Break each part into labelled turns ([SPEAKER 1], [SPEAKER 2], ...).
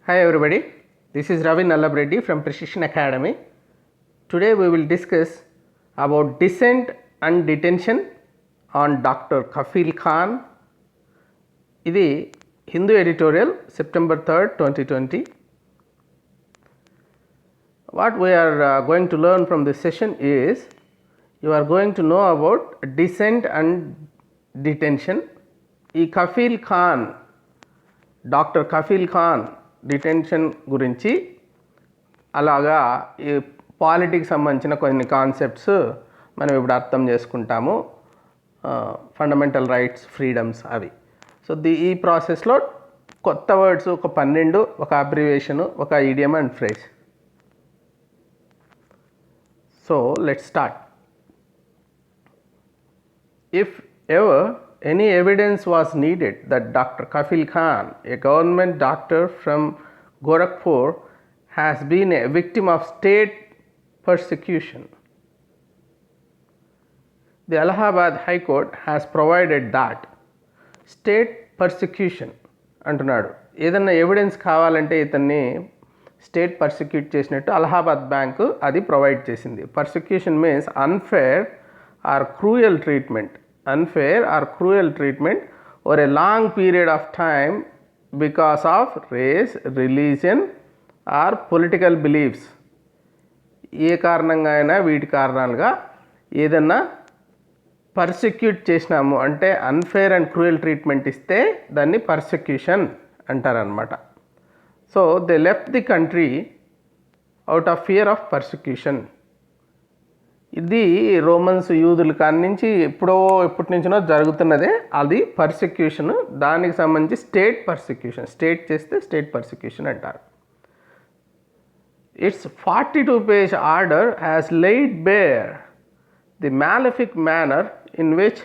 [SPEAKER 1] Hi everybody, this is Ravi Nallab Reddy from Precision Academy. Today we will discuss about dissent and detention on Dr. Kafil Khan. Idi Hindu editorial, September 3rd, 2020. What we are going to learn from this session is you are going to know about dissent and detention. ఈ Kafeel Khan doctor Kafeel Khan detention గురించి అలాగా ఈ politics సంబంధించిన కొన్ని concepts మనం ఇప్పుడు అర్థం చేసుకుంటాము. ఫండమెంటల్ రైట్స్, ఫ్రీడమ్స్ అవి. సో ఈ ప్రాసెస్లో కొత్త వర్డ్స్ ఒక 12, ఒక అబ్రివేషను, ఒక idiom and phrase. So let's start. If ever any evidence was needed that Dr. Kafil Khan, a government doctor from Gorakhpur, has been a victim of state persecution, the Allahabad High Court has provided that. State persecution అంటున్నాడు. ఏదన్నా evidence కావాలంటే ఇతన్ని state persecute చేసినట్టు Allahabad bank అది provide చేసింది. Persecution means unfair or cruel treatment, unfair or cruel treatment over a long period of time because of race, religion or political beliefs. ఏ కారణంగా అయినా వీటి కారణాలుగా ఏదన్నా పర్సిక్యూట్ చేసినాము అంటే అన్ఫేర్ అండ్ క్రూయల్ ట్రీట్మెంట్ ఇస్తే దాన్ని పర్సిక్యూషన్ అంటారనమాట. So they left the country out of fear of persecution. ఇది రోమన్స్, యూదుల కాడి నుంచి ఎప్పటి నుంచినో జరుగుతున్నదే అది పర్సిక్యూషన్. దానికి సంబంధించి స్టేట్ పర్సిక్యూషన్, స్టేట్ చేస్తే స్టేట్ పర్సిక్యూషన్ అంటారు. It's 42-page order has laid bare the malefic manner in which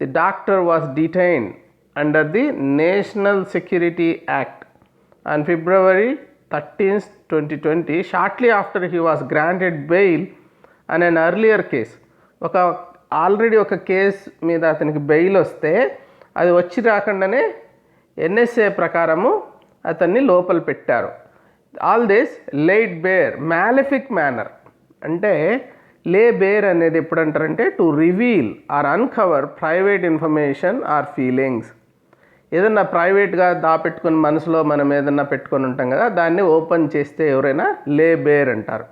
[SPEAKER 1] the doctor was detained under the National Security Act on February 13th, 2020, shortly after he was granted bail and an earlier case. Already ఒక case మీద అతనికి bail వస్తే అది వచ్చి రాకుండానే NSA ప్రకారము అతన్ని లోపల పెట్టారు. All this laid bare malefic manner అంటే లే బేర్ అనేది ఎప్పుడంటారంటే to reveal or uncover private information or feelings. ఏదన్నా ప్రైవేట్గా దాపెట్టుకుని మనసులో మనం ఏదన్నా పెట్టుకొని ఉంటాం కదా, దాన్ని ఓపెన్ చేస్తే ఎవరైనా లే బేర్ అంటారు.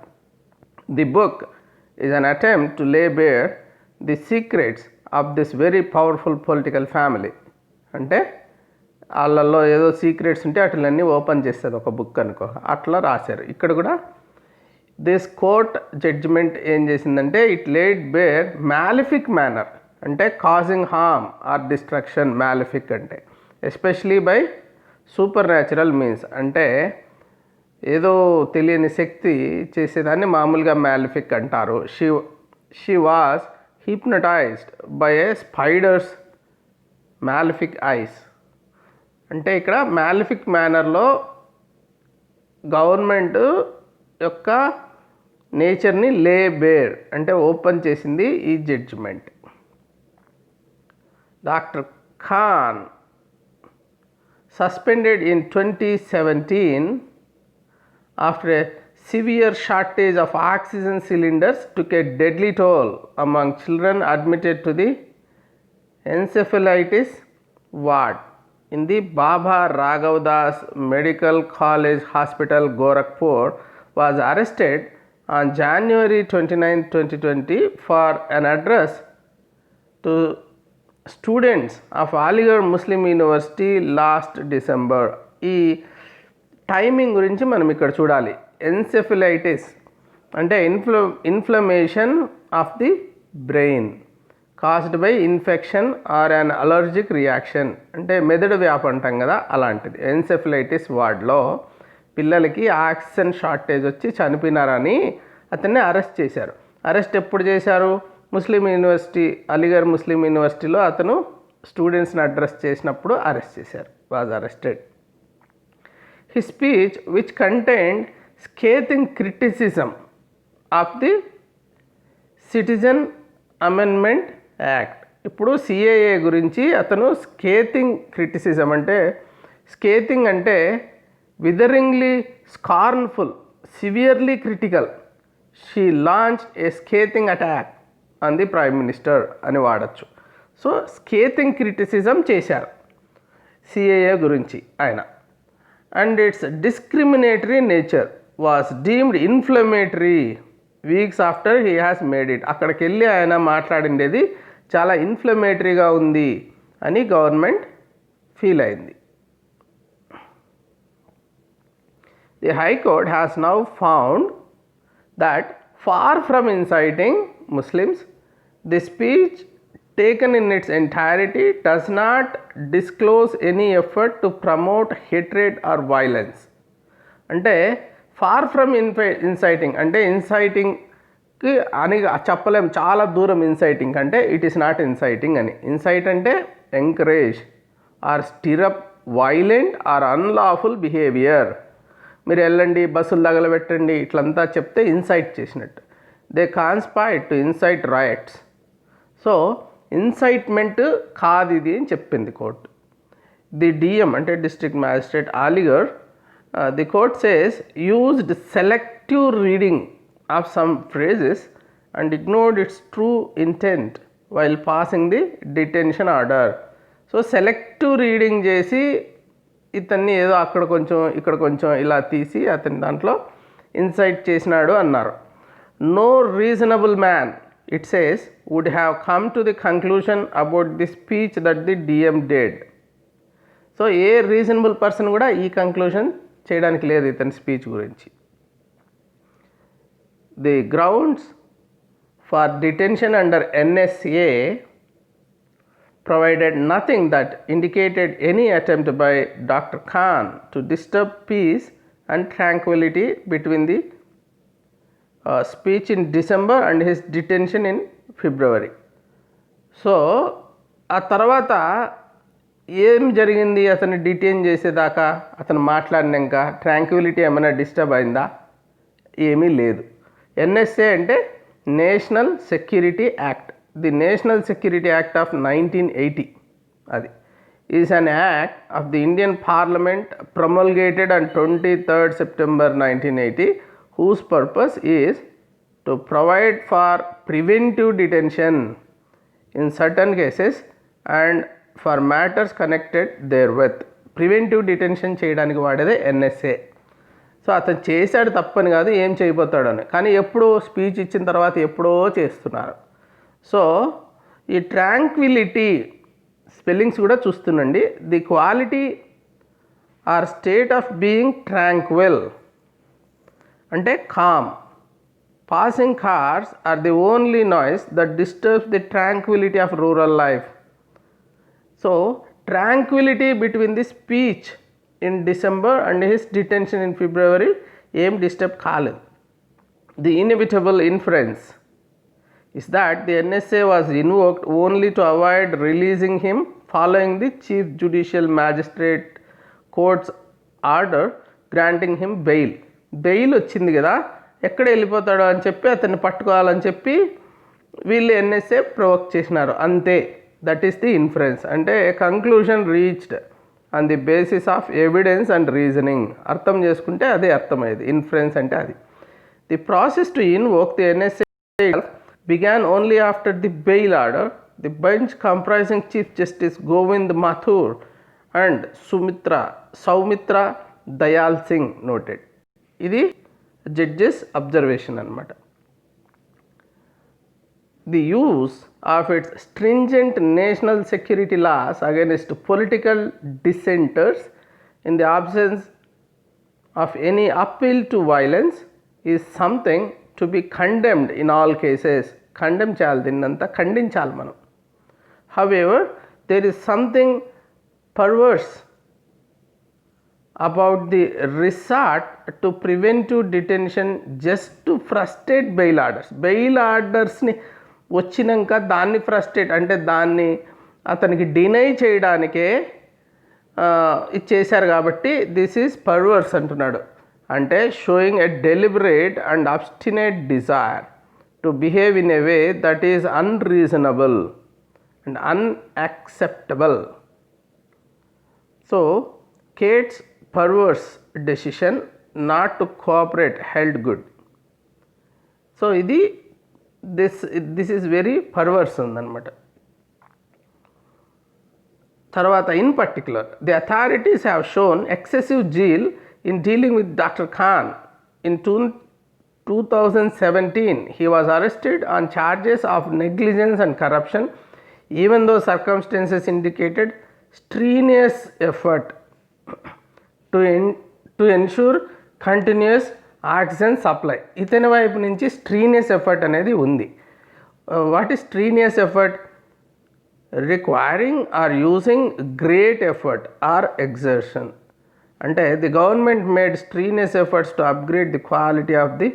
[SPEAKER 1] The book is an attempt to lay bare the secrets of this very powerful political family. అంటే వాళ్ళల్లో ఏదో సీక్రెట్స్ ఉంటే అట్లన్నీ ఓపెన్ చేస్తుంది ఒక బుక్ అనుకో, అట్లా రాశారు. ఇక్కడ కూడా దిస్ కోర్ట్ జడ్జిమెంట్ ఏం చేసిందంటే it laid bare malefic manner అంటే causing harm or destruction. Malefic అంటే especially by supernatural means అంటే ఏదో తెలియని శక్తి చేసేదాన్ని మామూలుగా మ్యాలిఫిక్ అంటారు. She was hypnotised by a spider's malefic eyes. అంటే ఇక్కడ మ్యాలిఫిక్ మేనర్లో గవర్నమెంట్ యొక్క నేచర్ని లే బేర్ అంటే ఓపెన్ చేసింది ఈ judgment. Doctor Khan suspended in 2017 after a severe shortage of oxygen cylinders took a deadly toll among children admitted to the encephalitis ward in the Baba Raghav Das Medical College Hospital, Gorakhpur, was arrested on January 29, 2020 for an address to students of Aligarh Muslim University last December. ఈ timing గురించి మనం ఇక్కడ చూడాలి. Encephalitis అంటే inflammation of the brain caused by infection or an allergic reaction అంటే మెదడు వ్యాపు అంటాం కదా, అలాంటిది. ఎన్సెఫలైటిస్ వార్డ్లో పిల్లలకి ఆక్సిజన్ షార్టేజ్ వచ్చి చనిపోయినారని అతన్ని అరెస్ట్ చేశారు. అరెస్ట్ ఎప్పుడు చేశారు? ముస్లిం యూనివర్సిటీ, అలీగఢ్ ముస్లిం యూనివర్సిటీలో అతను స్టూడెంట్స్ని అడ్రస్ చేసినప్పుడు అరెస్ట్ చేశారు. Was arrested. His speech, which contained scathing criticism of the Citizen Amendment Act. ఇప్పుడు సిఏఏ గురించి అతను స్కేతింగ్ క్రిటిసిజం అంటే స్కేతింగ్ అంటే witheringly scornful, severely critical, she launched a scathing attack on the prime minister అని వాడచ్చు. సో స్కేతింగ్ క్రిటిసిజం చేశారు CAA గురించి ఆయన. And it's discriminatory nature was deemed inflammatory weeks after he has made it. అక్కడికి వెళ్ళి ఆయన మాట్లాడిండేది చాలా ఇన్ఫ్లమేటరీగా ఉంది అని గవర్నమెంట్ ఫీల్ అయింది. The high court has now found that far from inciting Muslims, the speech taken in its entirety does not disclose any effort to promote hatred or violence. అంటే far from inciting అంటే ఇన్సైటింగ్కి అని చెప్పలేం, చాలా దూరం inciting అంటే it is not inciting అని. Incite అంటే encourage or stir up violent or unlawful behaviour. మీరు వెళ్ళండి, బస్సులు తగలబెట్టండి, ఇట్లంతా చెప్తే ఇన్సైట్ చేసినట్టు. They conspired to incite riots. So incitement కాదు ఇది అని చెప్పింది కోర్టు. ది డిఎం అంటే district magistrate Aligarh, the court says used selective reading of some phrases and ignored its true intent while passing the detention order. So selective reading చేసి ఇతన్ని ఏదో అక్కడ కొంచెం ఇక్కడ కొంచెం ఇలా తీసి అతని దాంట్లో ఇన్సైట్ చేసినాడు అన్నారు. No reasonable man, it says, would have come to the conclusion about the speech that the DM did. So a reasonable person కూడా ఈ కంక్లూషన్ చేయడానికి లేదు ఇతని స్పీచ్ గురించి. The grounds for detention under NSA provided nothing that indicated any attempt by Dr. Khan to disturb peace and tranquility between the speech in December and his detention in February. So ఆ తర్వాత ఏం జరిగింది అతన్ని detain చేసేదాకా, అతను మాట్లాడినాక Tranquility ఏమైనా disturb అయిందా? ఏమీ లేదు. ఎన్ఎస్ఏ అంటే national security act. The National Security Act of 1980 అది is an act of the Indian Parliament promulgated on 23rd September 1980 whose purpose is to provide for preventive detention in certain cases and for matters connected therewith. Preventive detention చేయడానికి వాడేదే NSA. So అతను చేశాడు తప్పని కాదు, ఏం చేయబోతాడు అని. కానీ ఎప్పుడో speech ఇచ్చిన తర్వాత ఎప్పుడో చేస్తున్నారు. సో ఈ ట్రాంక్విలిటీ స్పెల్లింగ్స్ కూడా చూస్తుండండి. The quality or state of being tranquil అంటే calm. Passing cars are the only noise that disturbs the tranquillity of rural life. So tranquillity between the speech in December and his detention in February ఏం disturb కాలేదు. The inevitable inference is that the NSA was invoked only to avoid releasing him following the Chief Judicial Magistrate Court's order granting him bail. Bail వచ్చింది కదా, ఎక్కడ వెళ్ళిపోతాడో అని చెప్పి అతన్ని పట్టుకోవాలని చెప్పి వీళ్ళు ఎన్ఎస్ఏ ప్రొవోక్ చేసినారు అంతే. That is the inference. అంటే conclusion reached on the basis of evidence and reasoning. అర్థం చేసుకుంటే అదే అర్థమయ్యేది ఇన్ఫరెన్స్ అంటే అది. The process to invoke the NSA began only after the bail order. The bench comprising Chief Justice Govind Mathur and Soumitra Dayal Singh noted. ఇది judges observation అన్నమాట. The use of its stringent national security laws against political dissenters in the absence of any appeal to violence is something to be condemned in all cases. Condemn చేయాలి, దీన్నంతా ఖండించాలి మనం. However there is something perverse about the resort to preventive detention just to frustrate bail orders. Bail ఆర్డర్స్ని వచ్చినాక దాన్ని frustrate అంటే దాన్ని అతనికి డినై చేయడానికే ఇచ్చేశారు కాబట్టి దిస్ ఈజ్ పర్వర్స్ అంటున్నాడు. అంటే showing a deliberate and obstinate desire to behave in a way that is unreasonable and unacceptable. So Kate's perverse decision not to cooperate held good. సో ఇది దిస్ ఈజ్ వెరీ పర్వర్స్ ఉందన్నమాట. తర్వాత in particular the authorities have shown excessive zeal in dealing with doctor Khan. In 2017 he was arrested on charges of negligence and corruption, even though circumstances indicated strenuous effort to ensure continuous oxygen supply. ఇతని వైపు నుంచి strenuous effort అనేది ఉంది. What is strenuous effort? Requiring or using great effort or exertion. అంటే the government made strenuous efforts to upgrade the quality of the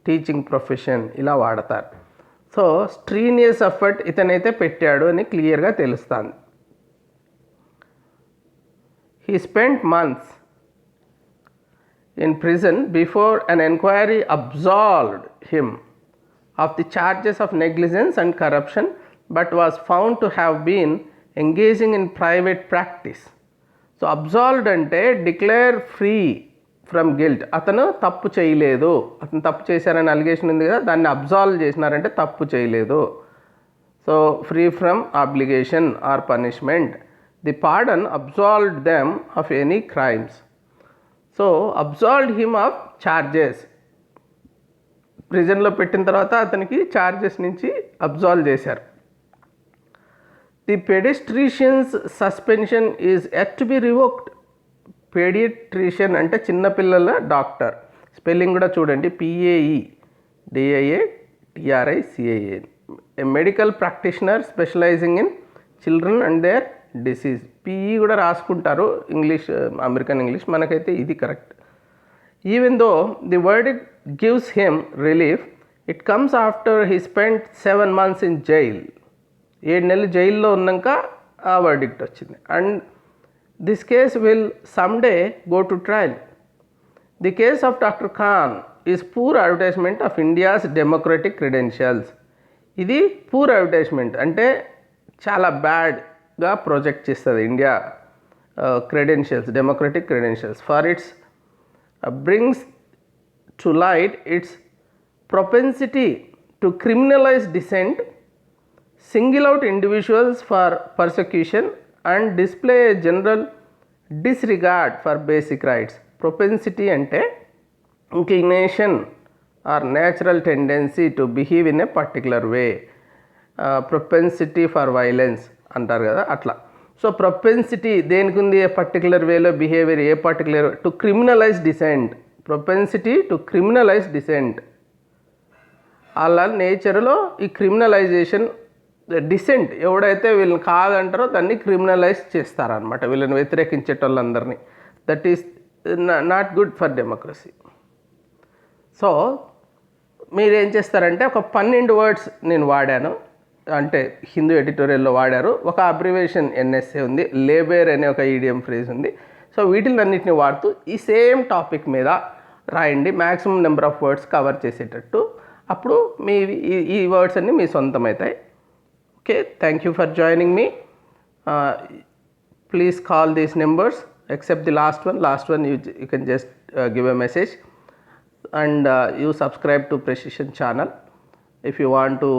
[SPEAKER 1] teaching profession, ఇలా వాడతారు. So strenuous effort ఇతనైతే పెట్టాడు అని క్లియర్గా తెలుస్తుంది. He spent months in prison before an inquiry absolved him of the charges of negligence and corruption, but was found to have been engaging in private practice. So absolved ante declare free from guilt. అతను తప్పు చేయలేదు, అతను తప్పు చేశారని allegation ఉంది కదా, దాన్ని absolve చేసినారంటే తప్పు చేయలేదు. So free from obligation or punishment. The pardon absolved them of any crimes. So absolved him of charges. ప్రిజన్లో పెట్టిన తర్వాత అతనికి ఛార్జెస్ నుంచి అబ్జాల్వ్ చేశారు. The paediatricians suspension is set to be revoked. Paediatrician అంటే చిన్నపిల్లల డాక్టర్. స్పెల్లింగ్ కూడా చూడండి, PAEDIATRICIA. A medical practitioner specialising in children and their disease. PE కూడా రాసుకుంటారు ఇంగ్లీష్, అమెరికన్ ఇంగ్లీష్, మనకైతే ఇది correct. Even though the verdict gives him relief, it comes after he spent 7 months in jail. 7 నెలలు జైల్లో ఉన్నాక ఆ వర్డిక్ట్ వచ్చింది. And this case will someday go to trial. The case of doctor Khan is poor advertisement of India's democratic credentials. ఇది poor advertisement అంటే చాలా బ్యాడ్గా project చేస్తుంది India credentials, democratic credentials. For it's brings to light it's propensity to criminalize dissent, single out individuals for persecution and display a general disregard for basic rights. Propensity ante inclination or natural tendency to behave in a particular way. Propensity for violence అంటారు కదా అట్లా. So propensity దేనికి ఉంది? A particular వేలో behaviour, a particular to criminalise dissent. Propensity to criminalise dissent. వాళ్ళ నేచర్లో ఈ criminalisation, decent ఎవడైతే వీళ్ళని కాదంటారో దాన్ని క్రిమినలైజ్ చేస్తారనమాట, వీళ్ళని వ్యతిరేకించేటోళ్ళందరినీ. That is not good for democracy. So మీరేం చేస్తారంటే ఒక 12 words నేను వాడాను, అంటే హిందూ ఎడిటోరియల్లో వాడారు. ఒక అబ్రివేషన్ NSA ఉంది, లేబర్ అనే ఒక ఈడియం ఫ్రేజ్ ఉంది. సో వీటిలన్నింటినీ వాడుతూ ఈ సేమ్ టాపిక్ మీద రాయండి, maximum number of words cover చేసేటట్టు. అప్పుడు మీ ఈ వర్డ్స్ అన్నీ మీ సొంతం అవుతాయి. Okay, thank you for joining me. Please call these numbers except the last one you can just give a message, and you subscribe to Precision channel if you want to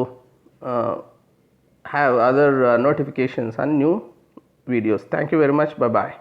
[SPEAKER 1] have other notifications on new videos. Thank you very much. Bye bye.